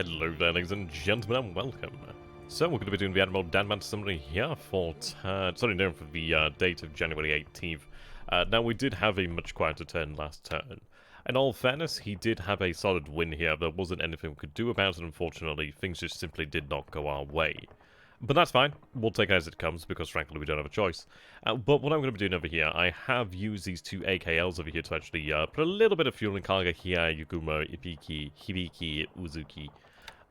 Hello there, ladies and gentlemen, and welcome. So we're going to be doing the Admiral Danman summary here for the date of January 18th. Now we did have a much quieter turn last turn. In all fairness, he did have a solid win here. There wasn't anything we could do about it, unfortunately. Things just simply did not go our way. But that's fine. We'll take it as it comes, because frankly we don't have a choice. But what I'm going to be doing over here, I have used these two AKLs over here to actually put a little bit of fuel in cargo here. Yukumo, Ipiki, Hibiki, Uzuki.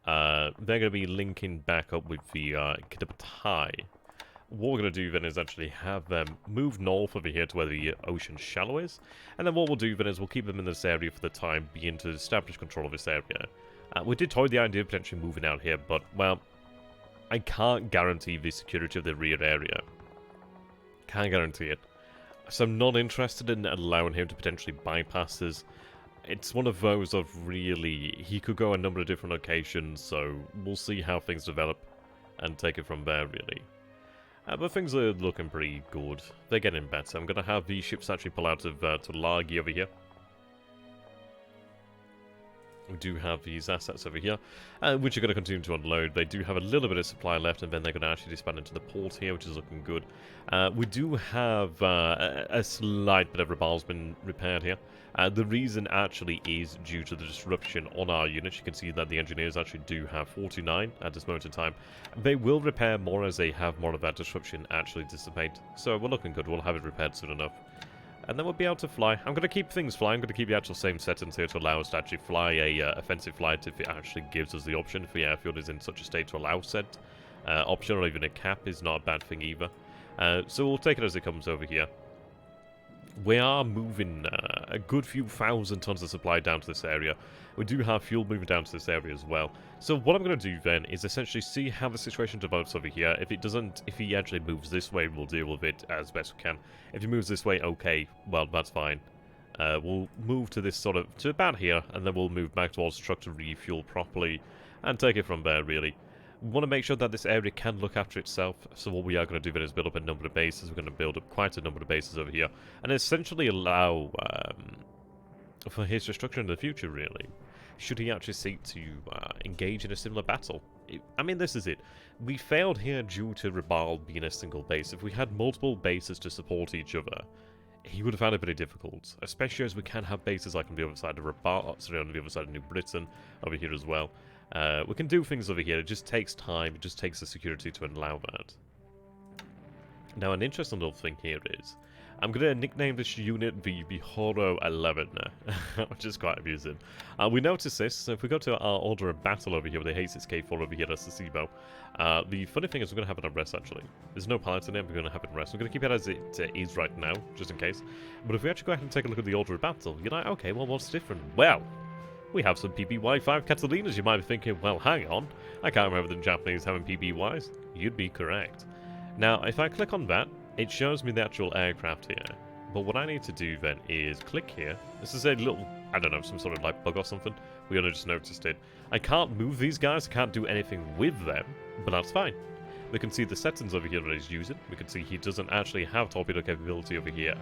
They're going to be linking back up with the Kitabatai. What we're going to do then is actually have them move north over here to where the ocean shallow is. And then what we'll do then is we'll keep them in this area for the time being to establish control of this area. We did toy the idea of potentially moving out here, but, well, I can't guarantee the security of the rear area. Can't guarantee it. So I'm not interested in allowing him to potentially bypass this. It's one of those of really, he could go a number of different locations, so we'll see how things develop and take it from there, really. But things are looking pretty good. They're getting better. I'm going to have these ships actually pull out of Tulagi over here. We do have these assets over here, which are going to continue to unload. They do have a little bit of supply left, and then they're going to actually expand into the port here, which is looking good. We do have a slight bit of rebal's been repaired here. The reason actually is due to the disruption on our units. You can see that the engineers actually do have 49 at this moment in time. They will repair more as they have more of that disruption actually dissipate. So we're looking good. We'll have it repaired soon enough. And then we'll be able to fly. I'm going to keep things flying. I'm going to keep the actual same settings here to allow us to actually fly a offensive flight if it actually gives us the option. If the airfield is in such a state to allow said option, or even a cap is not a bad thing either. So we'll take it as it comes over here. We are moving a good few thousand tons of supply down to this area. We do have fuel moving down to this area as well. So what I'm going to do then is essentially see how the situation develops over here. If it doesn't, if he actually moves this way, we'll deal with it as best we can. If he moves this way, okay, well, that's fine. We'll move to this sort of, to about here, and then we'll move back towards the truck to refuel properly and take it from there, really. We want to make sure that this area can look after itself, so what we are going to do then is build up a number of bases. We're going to build up quite a number of bases over here, and essentially allow for his destruction in the future, really. Should he actually seek to engage in a similar battle? I mean, this is it. We failed here due to Rabal being a single base. If we had multiple bases to support each other, he would have found it very difficult, especially as we can have bases like on the other side of Rabat, sorry, on the other side of New Britain, over here as well. We can do things over here. It just takes time. It just takes the security to allow that. Now, an interesting little thing here is, I'm going to nickname this unit the Bihoro 11, which is quite amusing. We notice this, so if we go to our order of battle over here with the H6K4 over here, that's the SIBO. The funny thing is we're going to have it on rest, actually. There's no pilots in there, we're going to have it on rest. We're going to keep it as it is right now, just in case. But if we actually go ahead and take a look at the order of battle, you're like, okay, well, what's different? Well, we have some PPY-5 Catalinas. You might be thinking, well, hang on, I can't remember the Japanese having PPYs. You'd be correct. Now, if I click on that, it shows me the actual aircraft here. But what I need to do then is click here. This is a little, I don't know, some sort of like bug or something. We only just noticed it. I can't move these guys, I can't do anything with them, but that's fine. We can see the settings over here that he's using. We can see he doesn't actually have torpedo capability over here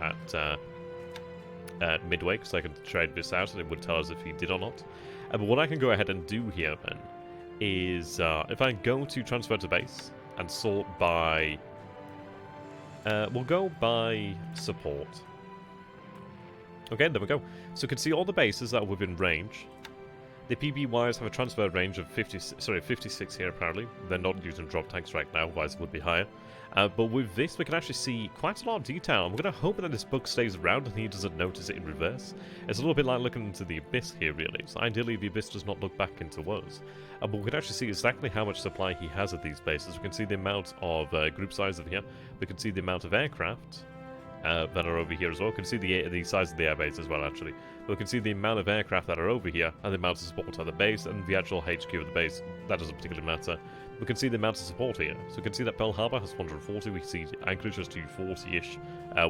at Midway, because I can trade this out and it would tell us if he did or not. But what I can go ahead and do here then is if I go to transfer to base and sort by we'll go by support. Okay, there we go. So you can see all the bases that are within range. The PBYs have a transfer range of 56 here apparently. They're not using drop tanks right now, otherwise it would be higher. But with this, we can actually see quite a lot of detail. I'm going to hope that this bug stays around and he doesn't notice it in reverse. It's a little bit like looking into the abyss here, really. So ideally, the abyss does not look back into us. But we can actually see exactly how much supply he has at these bases. We can see the amount of group size over here. We can see the amount of aircraft that are over here as well. We can see the size of the airbase as well, actually. But we can see the amount of aircraft that are over here, and the amount of support at the base, and the actual HQ of the base. That doesn't particularly matter. We can see the amount of support here. So we can see that Pearl Harbor has 140. We see Anchorage has 240-ish,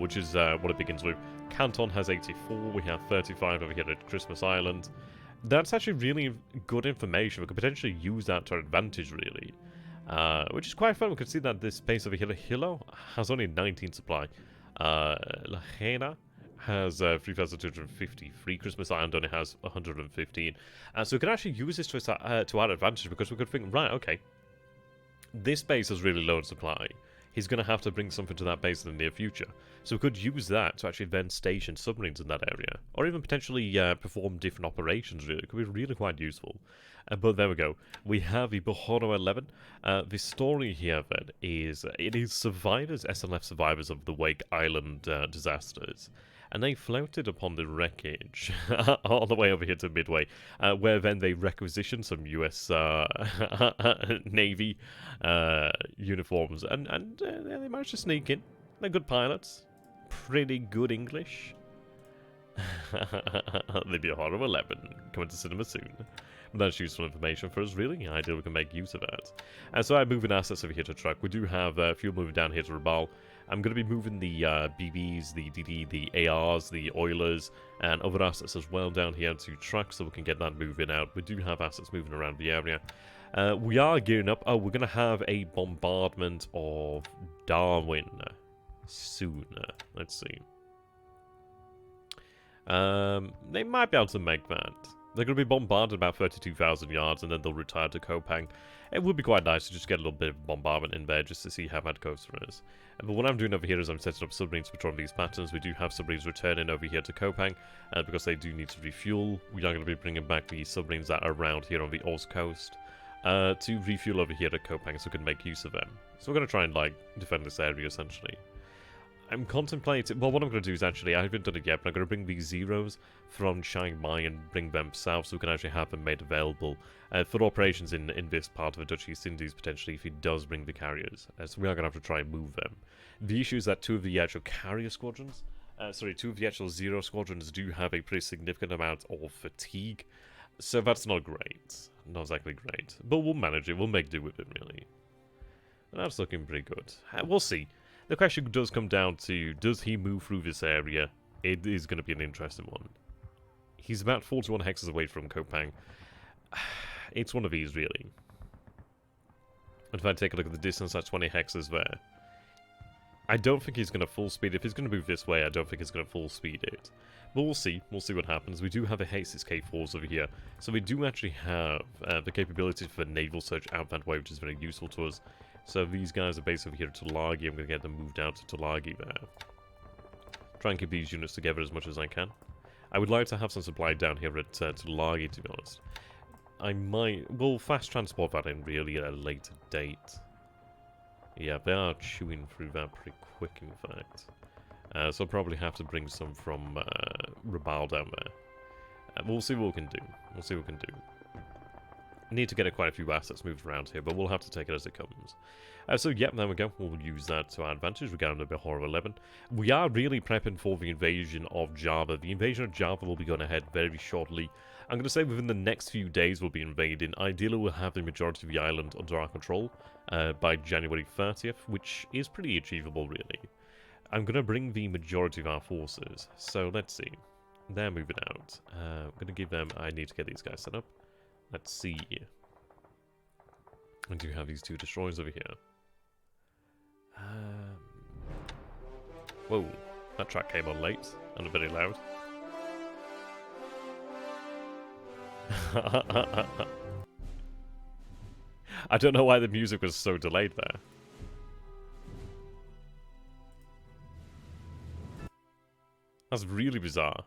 which is what it begins with. Canton has 84. We have 35 over here at Christmas Island. That's actually really good information. We could potentially use that to our advantage, really. Which is quite fun. We can see that this base over here, Hilo, has only 19 supply. La Reina has 3,250 free. Christmas Island only has 115. So we can actually use this to our advantage, because we could think, right, okay, this base has really low supply. He's going to have to bring something to that base in the near future. So we could use that to actually then station submarines in that area. Or even potentially perform different operations, really. It could be really quite useful. But there we go. We have the Bihoro 11. The story here, then, is it is survivors, SLF survivors of the Wake Island disasters. And they floated upon the wreckage all the way over here to Midway, where then they requisitioned some US Navy uniforms, and they managed to sneak in. They're good pilots. Pretty good English. The Bihoro 11, coming to cinema soon. That's useful information for us, really. Ideally, we can make use of that. And so I'm moving assets over here to truck. We do have fuel moving down here to Rabal. I'm going to be moving the BBs, the DD, the ARs, the Oilers, and other assets as well down here to truck, so we can get that moving out. We do have assets moving around the area. We are gearing up. Oh, we're going to have a bombardment of Darwin soon. Let's see. They might be able to make that. They're going to be bombarded about 32,000 yards, and then they'll retire to Kopang. It would be quite nice to just get a little bit of bombardment in there, just to see how that goes for us. But what I'm doing over here is I'm setting up submarines to patrol these patterns. We do have submarines returning over here to Kopang, because they do need to refuel. We are going to be bringing back the submarines that are around here on the Oz coast, to refuel over here at Kopang, so we can make use of them. So we're going to try and, like, defend this area, essentially. I'm contemplating... Well, what I'm going to do is actually... I haven't done it yet, but I'm going to bring these Zeros from Chiang Mai and bring them south, so we can actually have them made available for operations in this part of the Dutch East Indies, potentially, if he does bring the carriers. So we are going to have to try and move them. The issue is that two of the actual carrier squadrons... two of the actual Zero squadrons do have a pretty significant amount of fatigue. So that's not great. Not exactly great. But we'll manage it. We'll make do with it, really. And that's looking pretty good. We'll see. The question does come down to, does he move through this area? It is going to be an interesting one. He's about 41 hexes away from Kopang. It's one of these, really. And if I take a look at the distance, that's 20 hexes there. I don't think he's going to full speed. If he's going to move this way, I don't think he's going to full speed it. But we'll see. We'll see what happens. We do have a H6K4s over here. So we do actually have the capability for naval search out that way, which is very useful to us. So these guys are based over here at Tulagi. I'm going to get them moved out to Tulagi there. Try and keep these units together as much as I can. I would like to have some supply down here at Tulagi, to be honest. I might... We'll fast transport that in, really, at a later date. Yeah, they are chewing through that pretty quick, in fact. So I'll probably have to bring some from Rabal down there. We'll see what we can do. We'll see what we can do. Need to get quite a few assets moved around here, but we'll have to take it as it comes. So, yep, there we go. We'll use that to our advantage regarding the Bihoro 11. We are really prepping for the invasion of Java. The invasion of Java will be going ahead very shortly. I'm going to say within the next few days we'll be invading. Ideally, we'll have the majority of the island under our control by January 30th, which is pretty achievable, really. I'm going to bring the majority of our forces. So, let's see. They're moving out. I'm going to give them... I need to get these guys set up. Let's see. I do have these two destroyers over here. Whoa, that track came on late and very loud. I don't know why the music was so delayed there. That's really bizarre.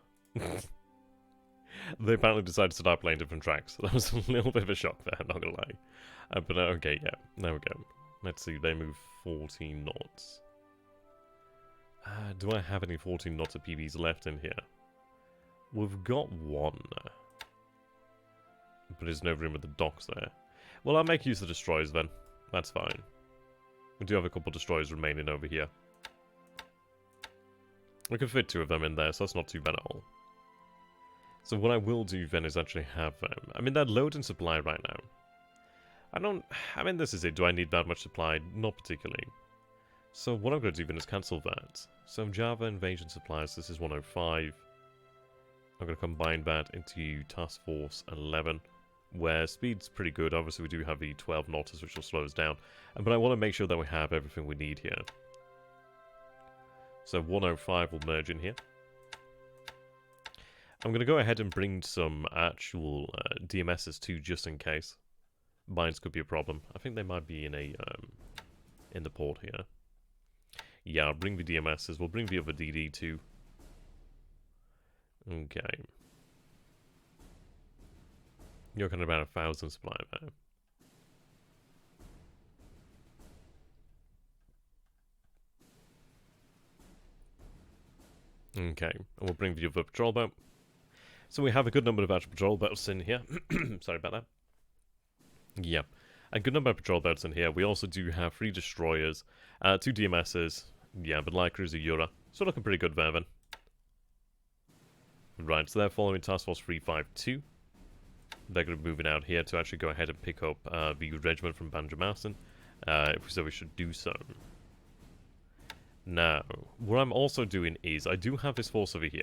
They apparently decided to start playing different tracks. That was a little bit of a shock there, I'm not gonna lie. But okay, yeah, there we go. Let's see, they move 14 knots. Do I have any 14 knots of PBs left in here? We've got one. But there's no room at the docks there. Well, I'll make use of the destroyers then. That's fine. We do have a couple of destroyers remaining over here. We can fit two of them in there, so that's not too bad at all. So what I will do then is actually have them. I mean, they're low in supply right now. I mean, this is it. Do I need that much supply? Not particularly. So what I'm going to do then is cancel that. So Java invasion supplies, this is 105. I'm going to combine that into Task Force 11, where speed's pretty good. Obviously, we do have the 12 knots, which will slow us down. But I want to make sure that we have everything we need here. So 105 will merge in here. I'm going to go ahead and bring some actual DMSs too, just in case. Baines could be a problem. I think they might be in a in the port here. Yeah, I'll bring the DMSs. We'll bring the other DD too. Okay. You're looking at about 1,000 supply there. Okay, and we'll bring the other patrol boat. So we have a good number of actual patrol boats in here. Sorry about that. Yeah, a good number of patrol boats in here. We also do have 3 destroyers, 2 DMSs. Yeah, but light cruiser Yura. So looking pretty good there then. Right, so they're following Task Force 352. They're going to be moving out here to actually go ahead and pick up the regiment from Banjarmasin. So we should do so. Now, what I'm also doing is, I do have this force over here.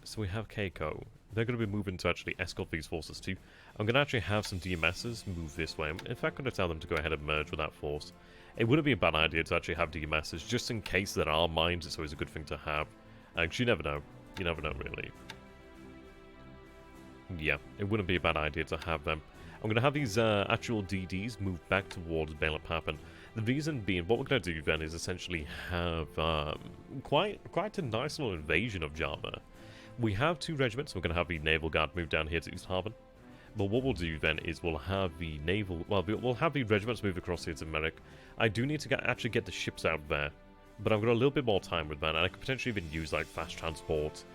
So we have Keiko. They're going to be moving to actually escort these forces too. I'm going to actually have some DMSs move this way. In fact, I'm going to tell them to go ahead and merge with that force. It wouldn't be a bad idea to actually have DMSs, just in case there are mines. It's always a good thing to have. Because you never know. You never know, really. Yeah, it wouldn't be a bad idea to have them. I'm going to have these actual DDs move back towards BLeAcHACiD. The reason being, what we're going to do then is essentially have quite a nice little invasion of Java. We have 2 regiments. We're going to have the Naval Guard move down here to East Haven. But what we'll do then is we'll have the naval... Well, we'll have the regiments move across here to Merrick. I do need to actually get the ships out there. But I've got a little bit more time with that. And I could potentially even use, like, fast transport.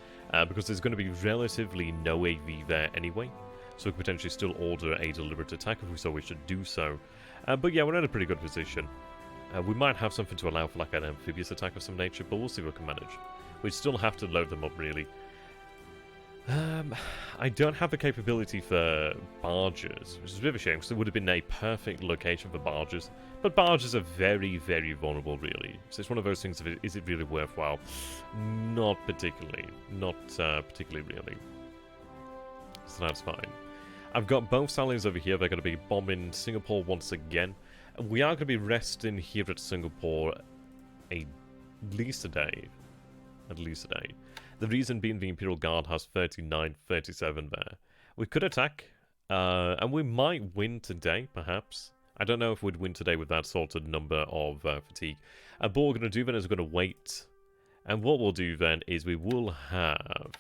Because there's going to be relatively no AV there anyway. So we could potentially still order a deliberate attack if we so we should do so. But yeah, we're in a pretty good position. We might have something to allow for, like, an amphibious attack of some nature. But we'll see what we can manage. We still have to load them up, really. I don't have the capability for barges, which is a bit of a shame, because it would have been a perfect location for barges. But barges are very, very vulnerable, really. So it's one of those things of, is it really worthwhile? Not particularly. Not particularly, really. So that's fine. I've got both sallies over here. They're going to be bombing Singapore once again. We are going to be resting here at Singapore at least a day. At least a day. The reason being the Imperial Guard has 39, 37 there. We could attack, and we might win today, perhaps. I don't know if we'd win today with that sort of number of fatigue. But what we're going to do then is we're going to wait. And what we'll do then is we will have...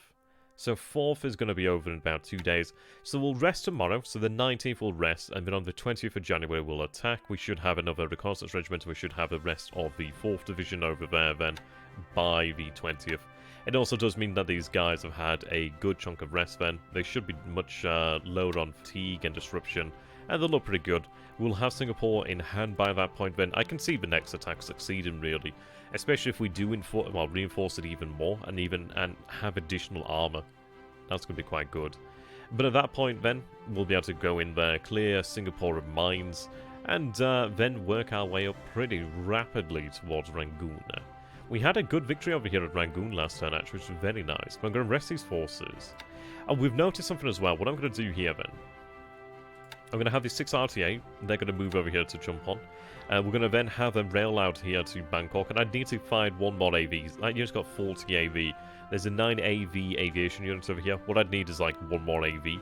So 4th is going to be over in about 2 days. So we'll rest tomorrow. So the 19th will rest. And then on the 20th of January we'll attack. We should have another reconnaissance regiment. We should have the rest of the 4th Division over there then by the 20th. It also does mean that these guys have had a good chunk of rest then. They should be much lower on fatigue and disruption. And they'll look pretty good. We'll have Singapore in hand by that point then. I can see the next attack succeeding, really. Especially if we do reinforce it even more and have additional armor. That's going to be quite good. But at that point then, we'll be able to go in there, clear Singapore of mines, and then work our way up pretty rapidly towards Rangoon. We had a good victory over here at Rangoon last turn, actually, which was very nice. But I'm going to rest these forces. And we've noticed something as well. What I'm going to do here then, I'm going to have the 6 RTA. They're going to move over here to jump on. We're going to then have them rail out here to Bangkok. And I need to find 1 more AV. That unit's got 40 AV. There's a 9 AV aviation units over here. What I'd need is like 1 more AV.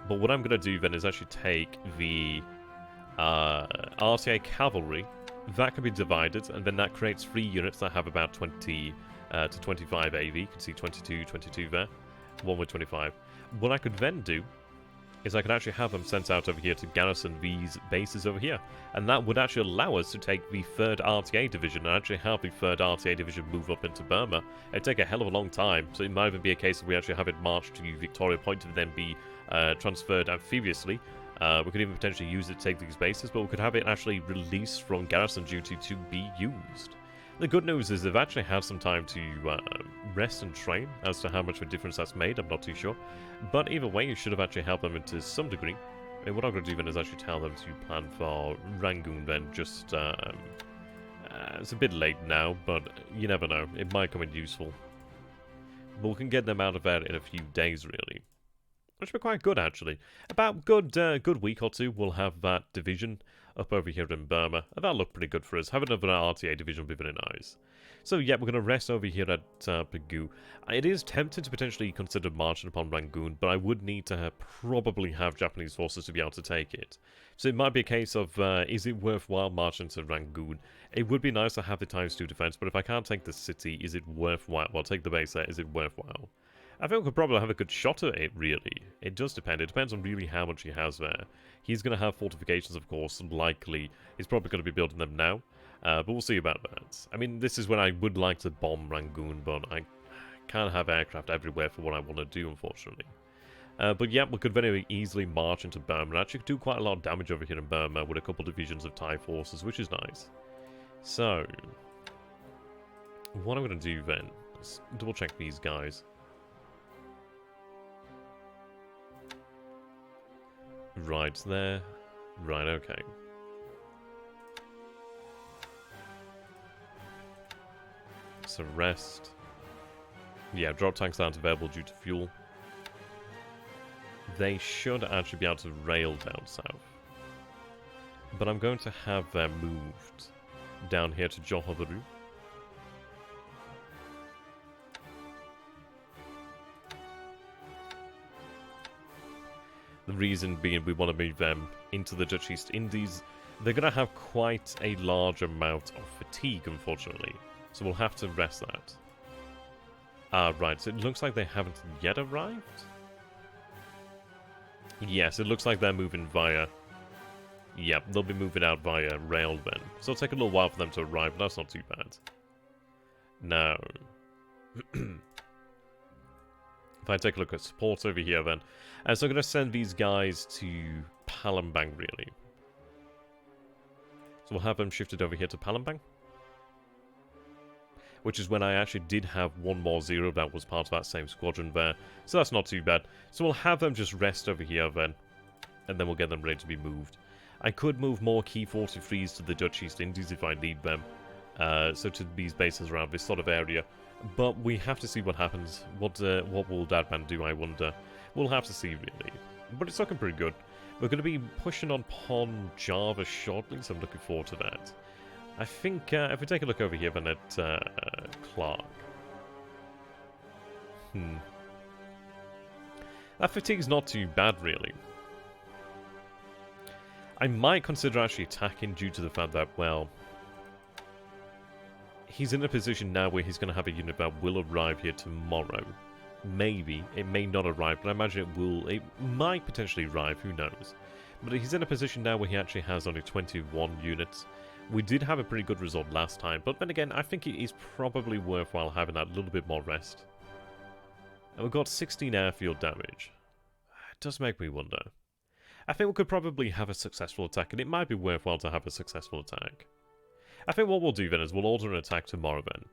But what I'm going to do then is actually take the RTA cavalry. That can be divided, and then that creates 3 units that have about 20 to 25 AV. You can see 22 there. 1 with 25. What I could then do is I could actually have them sent out over here to garrison these bases over here. And that would actually allow us to take the 3rd RTA division and actually have the 3rd RTA division move up into Burma. It'd take a hell of a long time, so it might even be a case that we actually have it march to Victoria Point and then be transferred amphibiously. We could even potentially use it to take these bases, but we could have it actually released from garrison duty to be used. The good news is they've actually had some time to rest and train. As to how much of a difference that's made, I'm not too sure. But either way, it should have actually helped them to some degree. And what I'm going to do then is actually tell them to plan for Rangoon then. Just, it's a bit late now, but you never know. It might come in useful. But we can get them out of there in a few days, really. Which will be quite good, actually. About good week or two, we'll have that division up over here in Burma. And that'll look pretty good for us. Having another RTA division will be very nice. So yeah, we're going to rest over here at Pegu. It is tempting to potentially consider marching upon Rangoon, but I would need to probably have Japanese forces to be able to take it. So it might be a case of, is it worthwhile marching to Rangoon? It would be nice to have the times 2 defense, but if I can't take the city, is it worthwhile? Well, take the base there, is it worthwhile? I think we could probably have a good shot at it, really. It does depend. It depends on really how much he has there. He's going to have fortifications, of course, likely. He's probably going to be building them now. But we'll see about that. I mean, this is when I would like to bomb Rangoon, but I can't have aircraft everywhere for what I want to do, unfortunately. But yeah, we could very easily march into Burma and actually do quite a lot of damage over here in Burma with a couple divisions of Thai forces, which is nice. So, what I'm going to do then, let's double check these guys. Right there. Right, okay. So rest. Yeah, drop tanks aren't available due to fuel. They should actually be able to rail down south. But I'm going to have them moved down here to Johor. The reason being we want to move them into the Dutch East Indies. They're going to have quite a large amount of fatigue, unfortunately. So we'll have to rest that. Right, so it looks like they haven't yet arrived? Yes, it looks like they're moving via... Yep, they'll be moving out via rail then. So it'll take a little while for them to arrive, but that's not too bad. Now... if I take a look at support over here then. So I'm going to send these guys to Palembang, really. So we'll have them shifted over here to Palembang. Which is when I actually did have one more 0 that was part of that same squadron there. So that's not too bad. So we'll have them just rest over here then. And then we'll get them ready to be moved. I could move more Key 43s to the Dutch East Indies if I need them. So to these bases around this sort of area. But we have to see what happens. What will Dadman do, I wonder. We'll have to see, really. But it's looking pretty good. We're going to be pushing on Pon Java shortly, so I'm looking forward to that. I think, if we take a look over here then at Clark. That fatigue's not too bad, really. I might consider actually attacking due to the fact that, well... he's in a position now where he's going to have a unit that will arrive here tomorrow. Maybe. It may not arrive, but I imagine it will. It might potentially arrive, who knows. But he's in a position now where he actually has only 21 units. We did have a pretty good result last time, but then again, I think it is probably worthwhile having that little bit more rest. And we've got 16 airfield damage. It does make me wonder. I think we could probably have a successful attack, and it might be worthwhile to have a successful attack. I think what we'll do then is we'll order an attack tomorrow then.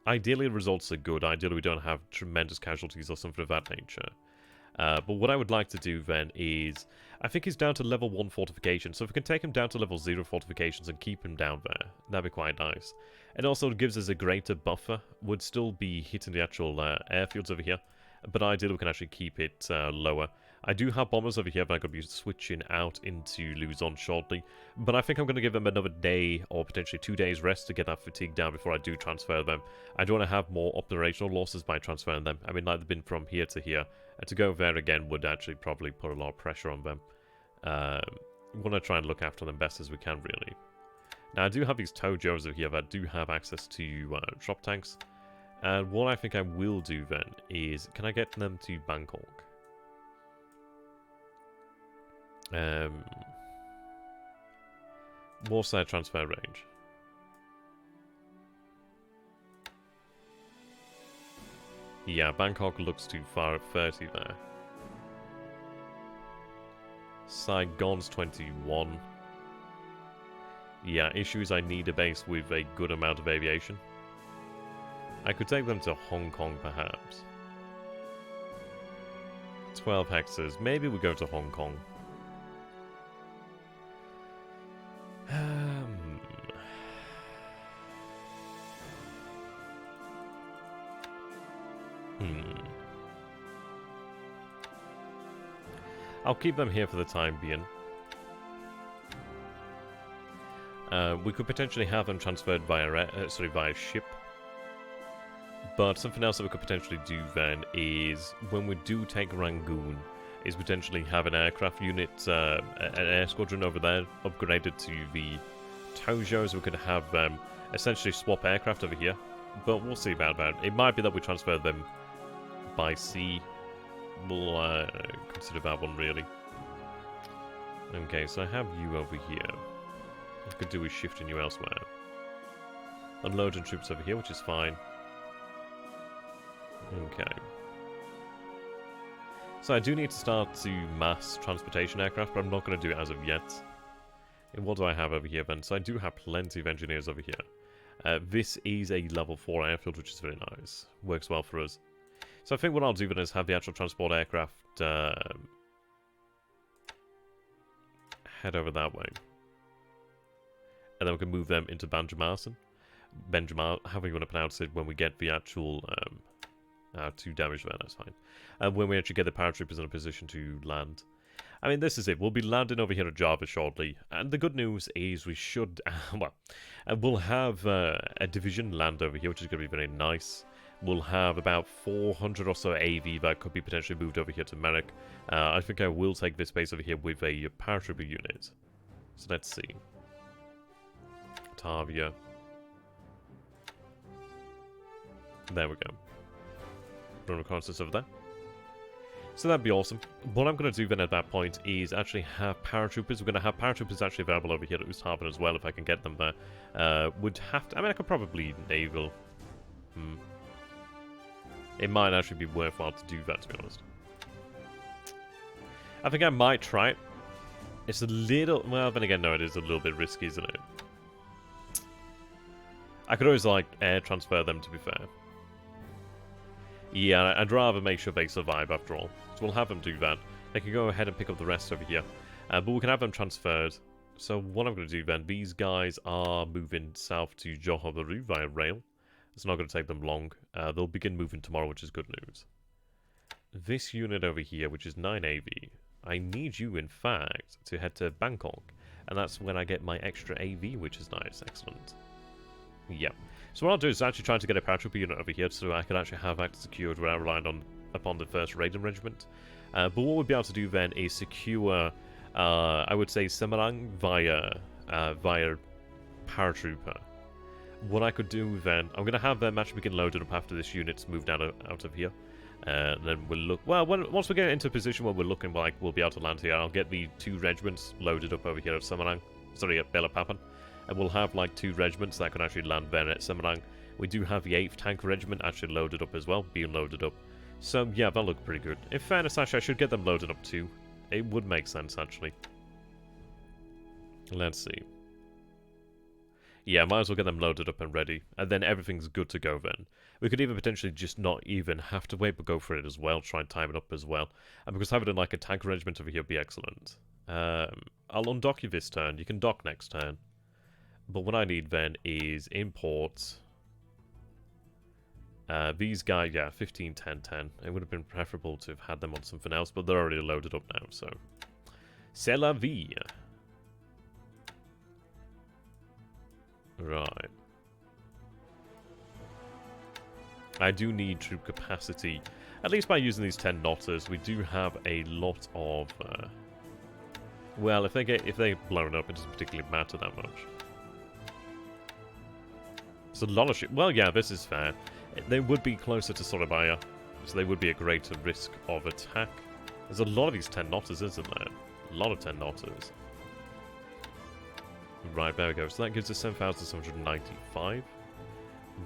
Ideally, the results are good. Ideally, we don't have tremendous casualties or something of that nature. But what I would like to do then is... I think he's down to level 1 fortification, so if we can take him down to level 0 fortifications and keep him down there, that'd be quite nice. It also gives us a greater buffer. Would still be hitting the actual airfields over here, but ideally we can actually keep it lower. I do have bombers over here that I'm going to be switching out into Luzon shortly, but I think I'm going to give them another day or potentially 2 days rest to get that fatigue down before I do transfer them. I don't want to have more operational losses by transferring them. I mean, like they've been from here to here. To go there again would actually probably put a lot of pressure on them. We want to try and look after them best as we can, really. Now, I do have these Tojos over here that do have access to drop tanks. And what I think I will do then is, can I get them to Bangkok? What's their transfer range? Yeah, Bangkok looks too far at 30 there. Saigon's 21. Yeah, issue is I need a base with a good amount of aviation. I could take them to Hong Kong, perhaps. 12 hexes. Maybe we go to Hong Kong. I'll keep them here for the time being. We could potentially have them transferred via ship. But something else that we could potentially do then is, when we do take Rangoon, is potentially have an aircraft unit, an air squadron over there, upgraded to the Tojo, so we could have essentially swap aircraft over here. But we'll see about that. It might be that we transfer them by sea. We'll consider that one, really. Okay, so I have you over here. What I could do is shifting you elsewhere. Unloading troops over here, which is fine. Okay. So I do need to start to mass transportation aircraft, but I'm not going to do it as of yet. And what do I have over here then? So I do have plenty of engineers over here. This is a level 4 airfield, which is very nice. Works well for us. So I think what I'll do then is have the actual transport aircraft head over that way. And then we can move them into Benjamin, however you want to pronounce it, when we get the actual 2 damage there, that's fine. And when we actually get the paratroopers in a position to land. I mean, this is it. We'll be landing over here at Java shortly. And the good news is we should, we'll have a division land over here, which is going to be very nice. We'll have about 400 or so AV that could be potentially moved over here to Merrick. I think I will take this base over here with a paratrooper unit. So let's see. Tavia. There we go. Run reconnaissance over there. So that'd be awesome. What I'm going to do then at that point is actually have paratroopers. We're going to have paratroopers actually available over here at Ustaven as well, if I can get them there. Would have to... I mean, I could probably naval. It might actually be worthwhile to do that, to be honest. I think I might try it. It's a little... Well, then again, no, it is a little bit risky, isn't it? I could always, like, air transfer them, to be fair. Yeah, I'd rather make sure they survive, after all. So we'll have them do that. They can go ahead and pick up the rest over here. But we can have them transferred. So what I'm going to do then, these guys are moving south to Johor Bahru via rail. It's not going to take them long. They'll begin moving tomorrow, which is good news. This unit over here, which is 9 AV, I need you, in fact, to head to Bangkok. And that's when I get my extra AV, which is nice. Excellent. Yeah. So what I'll do is actually try to get a paratrooper unit over here so I can actually have active secured without relying upon the 1st Raiden Regiment. But what we'll be able to do then is secure, I would say, Semarang via paratrooper. What I could do then, I'm going to have them actually begin loaded up after this unit's moved out of here. Then we'll look, well, once we get into a position where we're looking like we'll be able to land here, I'll get the 2 regiments loaded up over here at Semarang. Sorry, at BLeAcHACiD. And we'll have like 2 regiments that can actually land there at Semarang. We do have the 8th Tank Regiment actually loaded up as well, being loaded up. So yeah, that'll look pretty good. In fairness, actually, I should get them loaded up too. It would make sense, actually. Let's see. Yeah, might as well get them loaded up and ready. And then everything's good to go then. We could even potentially just not even have to wait, but go for it as well. Try and time it up as well. And because having like a tank regiment over here would be excellent. I'll undock you this turn. You can dock next turn. But what I need then is import these guys, yeah, 15, 10, 10. It would have been preferable to have had them on something else, but they're already loaded up now, so. C'est la vie. Right. I do need troop capacity, at least by using these 10 knotters. We do have a lot of, well, if they blown up, it doesn't particularly matter that much. It's a lot of shit. Well, yeah, this is fair. They would be closer to Surabaya, so they would be a greater risk of attack. There's a lot of these 10 knotters, isn't there? A lot of 10 knotters. Right, there we go. So that gives us 7,795.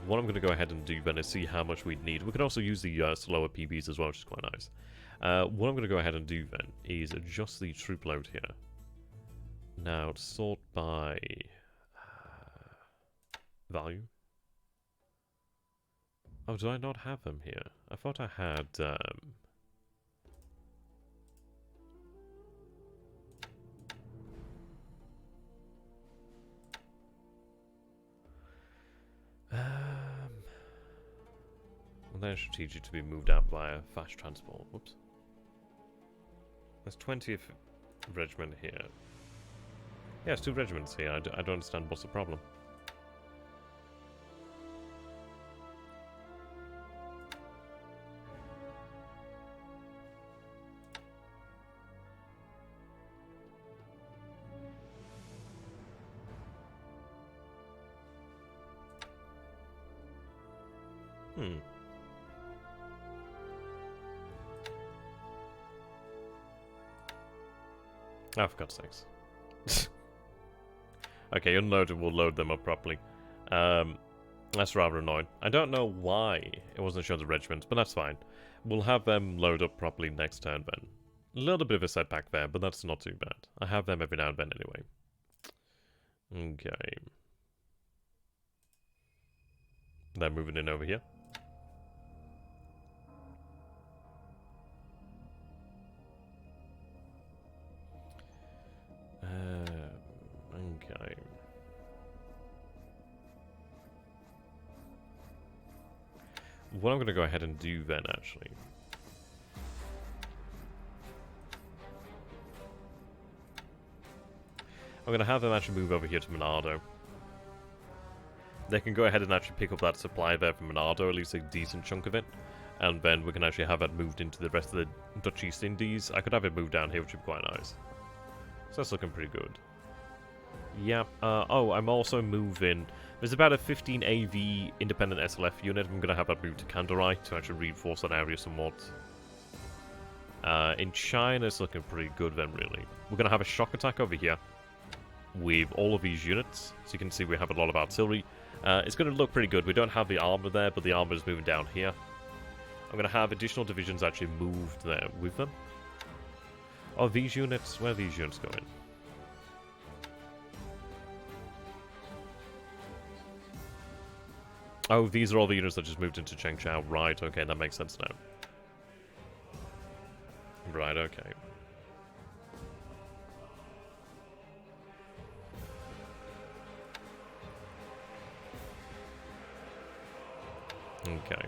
What I'm going to go ahead and do then is see how much we'd need. We could also use the slower PBs as well, which is quite nice. What I'm going to go ahead and do then is adjust the troop load here. Now, sort by value. Oh, do I not have them here? I thought I had... Well, they're strategic to be moved out via fast transport. Whoops. There's 20th regiment here. Yeah, it's 2 regiments here. I don't understand what's the problem. Oh, for God's sakes. Okay, unload and we'll load them up properly. That's rather annoying. I don't know why it wasn't showing the regiments, but that's fine. We'll have them load up properly next turn then. A little bit of a setback there, but that's not too bad. I have them every now and then anyway. Okay. They're moving in over here. Okay. What I'm going to go ahead and do then, actually. I'm going to have them actually move over here to Monardo. They can go ahead and actually pick up that supply there from Monardo, at least a decent chunk of it. And then we can actually have it moved into the rest of the Dutch East Indies. I could have it moved down here, which would be quite nice. So that's looking pretty good. Yep. Oh, I'm also moving. There's about a 15 AV independent SLF unit. I'm going to have that moved to Kandarai to actually reinforce that area somewhat. In China, it's looking pretty good then, really. We're going to have a shock attack over here with all of these units. So you can see we have a lot of artillery. It's going to look pretty good. We don't have the armor there, but the armor is moving down here. I'm going to have additional divisions actually moved there with them. Oh, these units? Where are these units going? Oh, these are all the units that just moved into Chengchao. Right, okay, that makes sense now. Right, okay. Okay.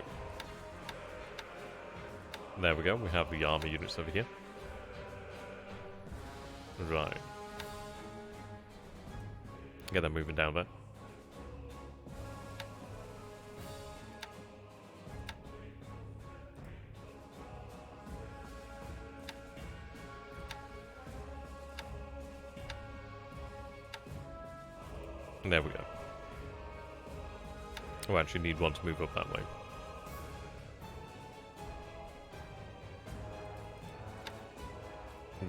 There we go, we have the army units over here. Right. Get them moving down there. There we go. Oh, I actually need one to move up that way.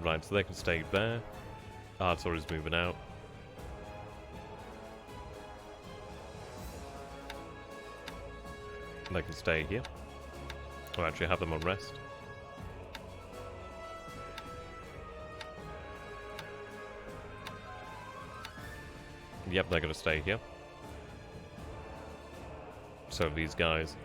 Right, so they can stay there. Artillery's moving out. They can stay here. Or actually have them on rest. Yep, they're going to stay here. So these guys.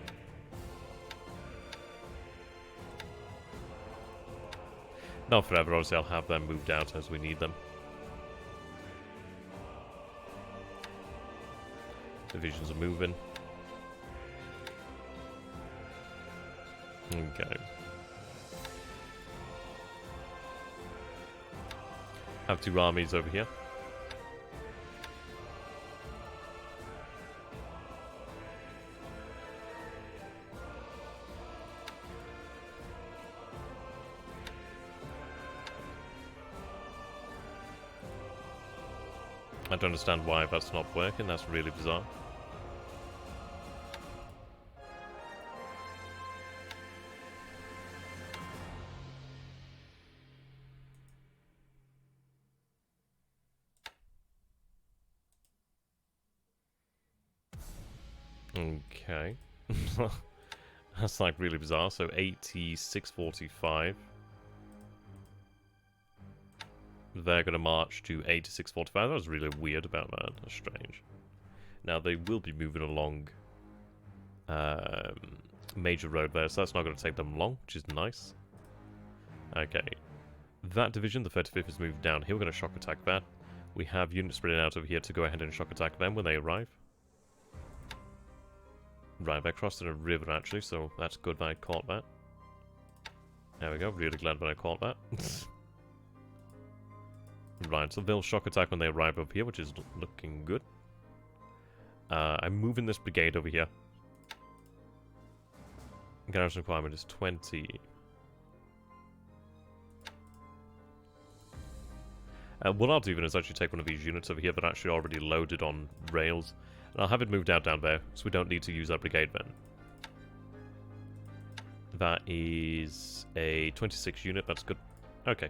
Not forever, obviously I'll have them moved out as we need them. Divisions are moving. Okay. Have 2 armies over here. I don't understand why that's not working, that's really bizarre. Okay. That's like really bizarre. So 8645. They're going to march to 8645. That was really weird about that. That's strange. Now they will be moving along major road there, so that's not going to take them long, which is nice. Okay. That division, the 35th, is moved down here. We're going to shock attack that. We have units spreading out over here to go ahead and shock attack them when they arrive. Right, they're crossing a river actually, so that's good that I caught that. There we go, really glad that I caught that. Right, so they'll shock attack when they arrive over here, which is looking good. I'm moving this brigade over here. Garrison requirement is 20. What I'll do even is actually take one of these units over here that are actually already loaded on rails. And I'll have it moved out down there, so we don't need to use that brigade then. That is a 26 unit, that's good. Okay.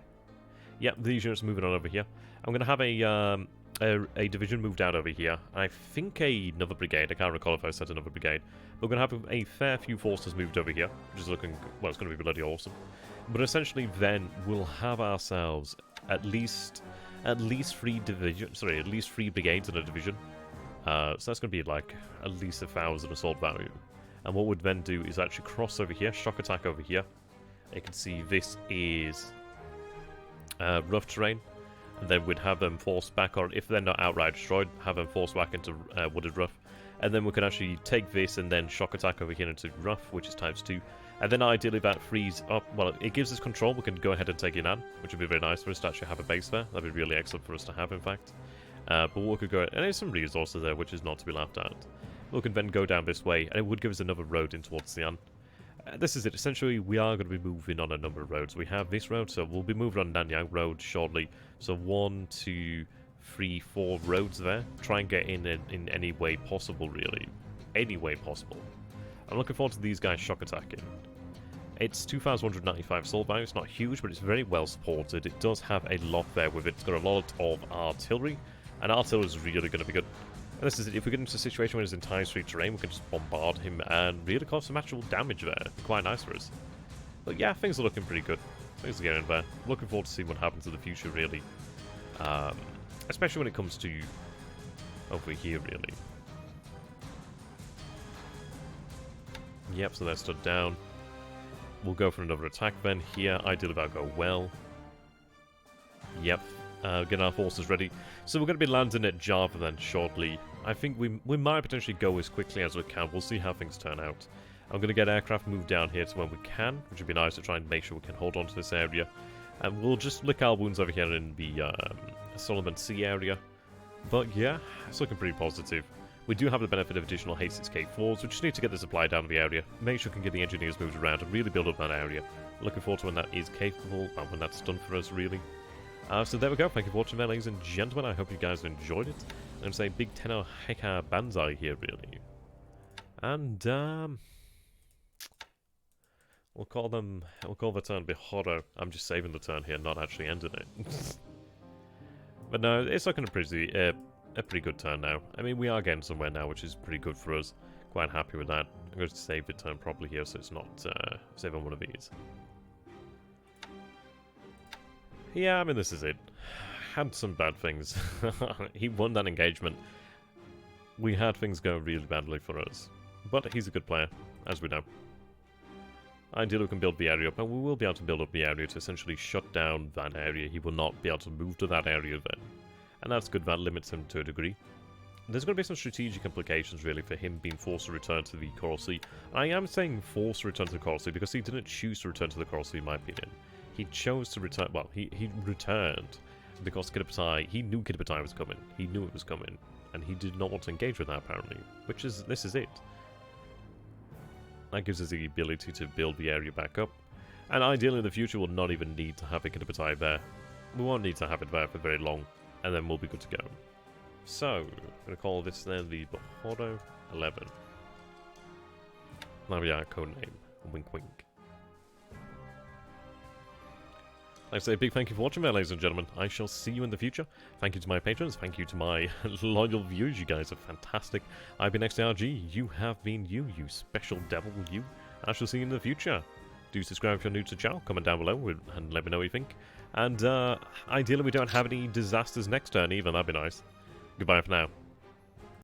Yeah, these units are moving on over here. I'm going to have a division moved out over here. I think another brigade, I can't recall if I said another brigade. We're going to have a fair few forces moved over here, which is looking, well, it's going to be bloody awesome. But essentially then, we'll have ourselves at least 3 divisions, sorry, at least 3 brigades in a division. So that's going to be like at least 1,000 assault value. And what we'd then do is actually cross over here, shock attack over here. You can see this is rough terrain. And then we'd have them forced back, or if they're not outright destroyed, have them forced back into wooded rough. And then we can actually take this and then shock attack over here into rough, which is ×2. And then ideally that frees up, well, it gives us control. We can go ahead and take Yunnan, which would be very nice for us to actually have a base there. That'd be really excellent for us to have, in fact. But we could go, and there's some resources there, which is not to be laughed at. We can then go down this way, and it would give us another road in towards Xi'an. This is it. Essentially, we are going to be moving on a number of roads. We have this road, so we'll be moving on Nanyang Road shortly. So 1, 2, 3, 4 roads there. Try and get in any way possible, really. Any way possible. I'm looking forward to these guys shock attacking. It's 2,195 assault value. It's not huge, but it's very well supported. It does have a lot there with it. It's got a lot of artillery, and artillery is really going to be good. And this is it. If we get into a situation where it's entire street terrain, we can just bombard him and really cause some actual damage there. Quite nice for us. But yeah, things are looking pretty good. Things are getting there. Looking forward to seeing what happens in the future, really. Especially when it comes to over here, really. Yep, so they're stood down. We'll go for another attack then here. Ideally that'll go well. Yep. Getting our forces ready. So we're going to be landing at Java then shortly. I think we might potentially go as quickly as we can. We'll see how things turn out. I'm going to get aircraft moved down here to when we can, which would be nice to try and make sure we can hold on to this area. And we'll just lick our wounds over here in the Solomon Sea area. But yeah, it's looking pretty positive. We do have the benefit of additional H6K4s. We just need to get the supply down to the area, make sure we can get the engineers moved around and really build up that area. Looking forward to when that is capable, and when that's done for us, really. So there we go. Thank you for watching there, ladies and gentlemen. I hope you guys enjoyed it. I'm going to say big tenno heka banzai here, really. And, we'll call the turn Bihoro. I'm just saving the turn here, not actually ending it. But no, it's looking a pretty good turn now. I mean, we are getting somewhere now, which is pretty good for us. Quite happy with that. I'm going to save the turn properly here, so it's not saving one of these. Yeah, I mean, this is it. Had some bad things. He won that engagement. We had things go really badly for us. But he's a good player, as we know. Ideally, we can build the area up, and we will be able to build up the area to essentially shut down that area. He will not be able to move to that area then. And that's good, that limits him to a degree. There's going to be some strategic implications, really, for him being forced to return to the Coral Sea. I am saying forced to return to the Coral Sea because he didn't choose to return to the Coral Sea, in my opinion. He chose to return, well, he returned because Kiribati, he knew Kiribati was coming. He knew it was coming, and he did not want to engage with that, apparently. This is it. That gives us the ability to build the area back up. And ideally in the future, we'll not even need to have a Kiribati there. We won't need to have it there for very long, and then we'll be good to go. So, I'm going to call this then the Bihoro 11. That'll be our code name. Wink wink. Like I say, a big thank you for watching there, ladies and gentlemen. I shall see you in the future. Thank you to my patrons. Thank you to my loyal viewers. You guys are fantastic. I've been XTRG. You have been you special devil, you. I shall see you in the future. Do subscribe if you're new to the channel. Comment down below and let me know what you think. And ideally, we don't have any disasters next turn either. That'd be nice. Goodbye for now.